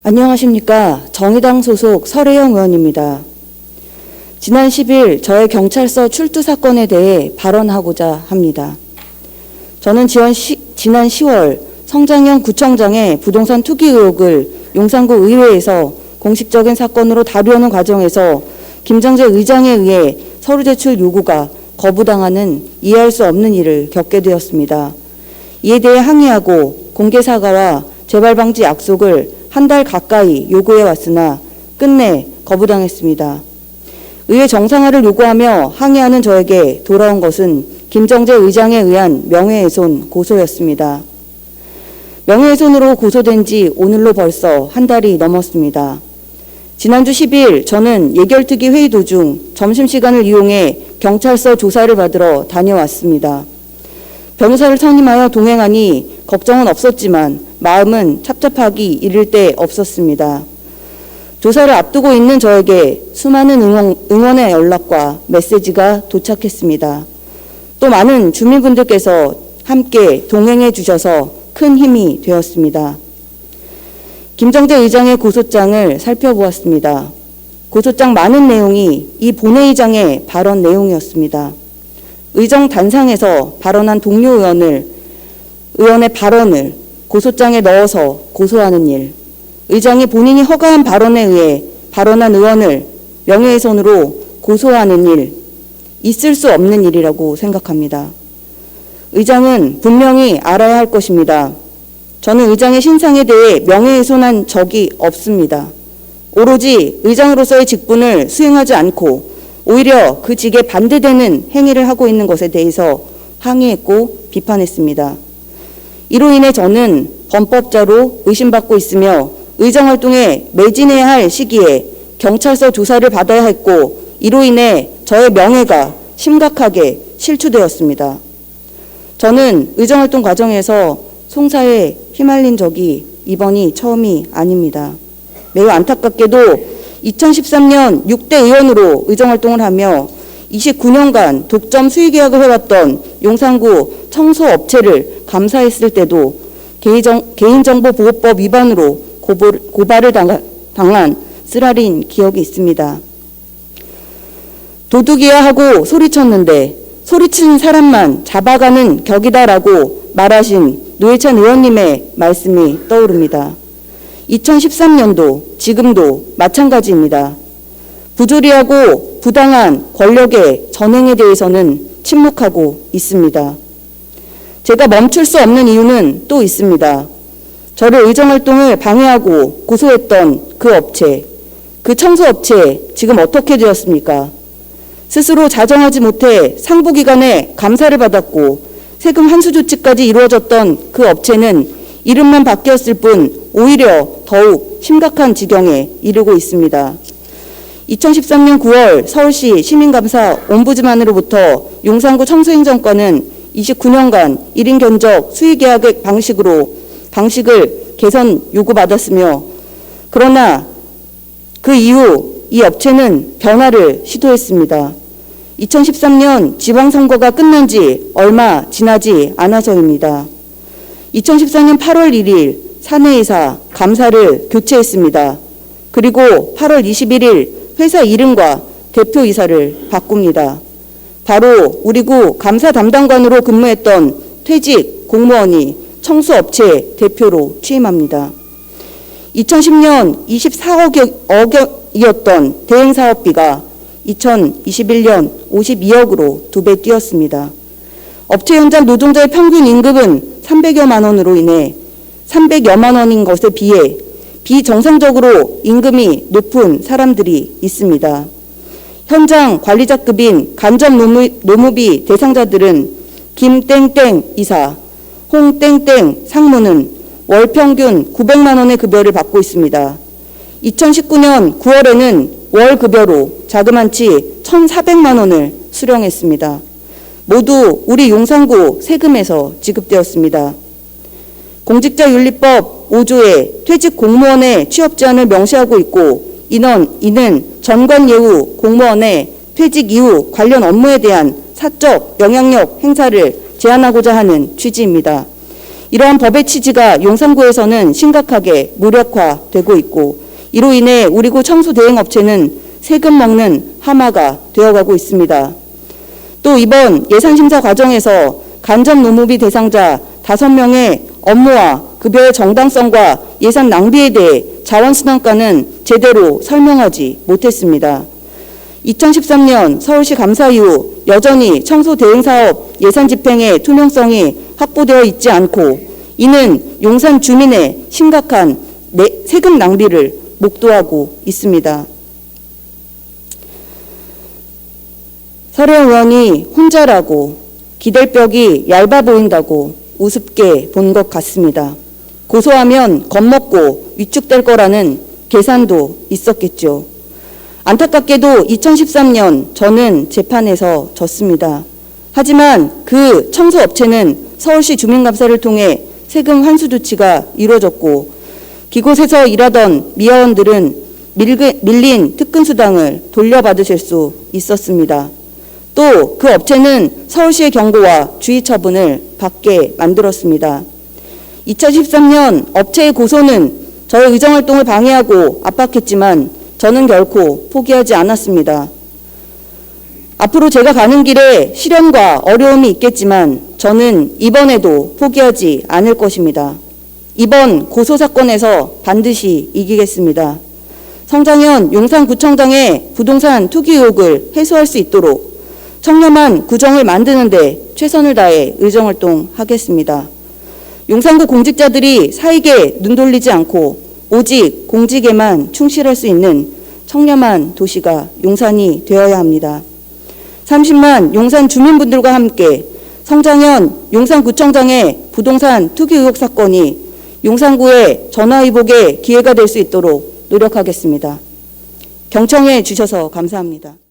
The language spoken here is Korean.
안녕하십니까. 정의당 소속 설혜영 의원입니다. 지난 10일 저의 경찰서 출두 사건에 대해 발언하고자 합니다. 저는 지난 10월 성장현 구청장의 부동산 투기 의혹을 용산구 의회에서 공식적인 사건으로 다루려는 과정에서 김정재 의장에 의해 서류 제출 요구가 거부당하는 이해할 수 없는 일을 겪게 되었습니다. 이에 대해 항의하고 공개 사과와 재발 방지 약속을 한 달 가까이 요구해 왔으나 끝내 거부당했습니다. 의회 정상화를 요구하며 항의하는 저에게 돌아온 것은 김정재 의장에 의한 명예훼손 고소였습니다. 명예훼손으로 고소된 지 오늘로 벌써 한 달이 넘었습니다. 지난주 10일 저는 예결특위 회의 도중 점심시간을 이용해 경찰서 조사를 받으러 다녀왔습니다. 변호사를 선임하여 동행하니 걱정은 없었지만 마음은 찹찹하기 이를 데 없었습니다. 조사를 앞두고 있는 저에게 수많은 응원의 연락과 메시지가 도착했습니다. 또 많은 주민분들께서 함께 동행해 주셔서 큰 힘이 되었습니다. 김정재 의장의 고소장을 살펴보았습니다. 고소장 많은 내용이 이 본회의장의 발언 내용이었습니다. 의정 단상에서 발언한 동료 의원의 발언을 고소장에 넣어서 고소하는 일, 의장이 본인이 허가한 발언에 의해 발언한 의원을 명예훼손으로 고소하는 일, 있을 수 없는 일이라고 생각합니다. 의장은 분명히 알아야 할 것입니다. 저는 의장의 신상에 대해 명예훼손한 적이 없습니다. 오로지 의장으로서의 직분을 수행하지 않고 오히려 그 직에 반대되는 행위를 하고 있는 것에 대해서 항의했고 비판했습니다. 이로 인해 저는 범법자로 의심받고 있으며 의정 활동에 매진해야 할 시기에 경찰서 조사를 받아야 했고 이로 인해 저의 명예가 심각하게 실추되었습니다. 저는 의정 활동 과정에서 송사에 휘말린 적이 이번이 처음이 아닙니다. 매우 안타깝게도 2013년 6대 의원으로 의정활동을 하며 29년간 독점 수의계약을 해왔던 용산구 청소업체를 감사했을 때도 개인정보보호법 위반으로 고발을 당한 쓰라린 기억이 있습니다. 도둑이야 하고 소리쳤는데 소리친 사람만 잡아가는 격이다라고 말하신 노회찬 의원님의 말씀이 떠오릅니다. 2013년도 지금도 마찬가지입니다. 부조리하고 부당한 권력의 전횡에 대해서는 침묵하고 있습니다. 제가 멈출 수 없는 이유는 또 있습니다. 저를 의정활동을 방해하고 고소했던 그 업체, 그 청소업체 지금 어떻게 되었습니까? 스스로 자정하지 못해 상부기관의 감사를 받았고 세금 환수 조치까지 이루어졌던 그 업체는 이름만 바뀌었을 뿐 오히려 더욱 심각한 지경에 이르고 있습니다. 2013년 9월 서울시 시민감사 옴부즈만으로부터 용산구 청소행정과는 29년간 1인 견적 수의계약의 방식을 개선 요구받았으며 그러나 그 이후 이 업체는 변화를 시도했습니다. 2013년 지방선거가 끝난 지 얼마 지나지 않아서입니다. 2014년 8월 1일 사내이사 감사를 교체했습니다. 그리고 8월 21일 회사 이름과 대표이사를 바꿉니다. 바로 우리 구 감사 담당관으로 근무했던 퇴직 공무원이 청소업체 대표로 취임합니다. 2010년 24억이었던 대행사업비가 2021년 52억으로 2배 뛰었습니다. 업체 현장 노동자의 평균 임금은 300여만 원으로 인해 300여만 원인 것에 비해 비정상적으로 임금이 높은 사람들이 있습니다. 현장 관리자급인 간접 노무비 대상자들은 김땡땡 이사, 홍땡땡 상무는 월 평균 900만 원의 급여를 받고 있습니다. 2019년 9월에는 월 급여로 자그만치 1,400만 원을 수령했습니다. 모두 우리 용산구 세금에서 지급되었습니다. 공직자윤리법 5조에 퇴직 공무원의 취업 제한을 명시하고 있고 이는 전관예우 공무원의 퇴직 이후 관련 업무에 대한 사적 영향력 행사를 제한하고자 하는 취지입니다. 이러한 법의 취지가 용산구에서는 심각하게 무력화되고 있고 이로 인해 우리 구 청소 대행 업체는 세금 먹는 하마가 되어가고 있습니다. 또 이번 예산심사 과정에서 간접 노무비 대상자 5명의 업무와 급여의 정당성과 예산 낭비에 대해 자원순환과는 제대로 설명하지 못했습니다. 2013년 서울시 감사 이후 여전히 청소 대행 사업 예산 집행의 투명성이 확보되어 있지 않고 이는 용산 주민의 심각한 세금 낭비를 목도하고 있습니다. 설혜영 의원이 혼자라고 기댈 벽이 얇아 보인다고 우습게 본 것 같습니다. 고소하면 겁먹고 위축될 거라는 계산도 있었겠죠. 안타깝게도 2013년 저는 재판에서 졌습니다. 하지만 그 청소업체는 서울시 주민감사를 통해 세금 환수 조치가 이루어졌고 기곳에서 일하던 미화원들은 밀린 특근수당을 돌려받으실 수 있었습니다. 또 그 업체는 서울시의 경고와 주의 처분을 받게 만들었습니다. 2013년 업체의 고소는 저의 의정활동을 방해하고 압박했지만 저는 결코 포기하지 않았습니다. 앞으로 제가 가는 길에 시련과 어려움이 있겠지만 저는 이번에도 포기하지 않을 것입니다. 이번 고소사건에서 반드시 이기겠습니다. 성장현 용산구청장의 부동산 투기 의혹을 해소할 수 있도록 청렴한 구정을 만드는 데 최선을 다해 의정활동하겠습니다. 용산구 공직자들이 사익에 눈 돌리지 않고 오직 공직에만 충실할 수 있는 청렴한 도시가 용산이 되어야 합니다. 30만 용산 주민분들과 함께 성장현 용산구청장의 부동산 투기 의혹 사건이 용산구의 전화위복의 기회가 될 수 있도록 노력하겠습니다. 경청해 주셔서 감사합니다.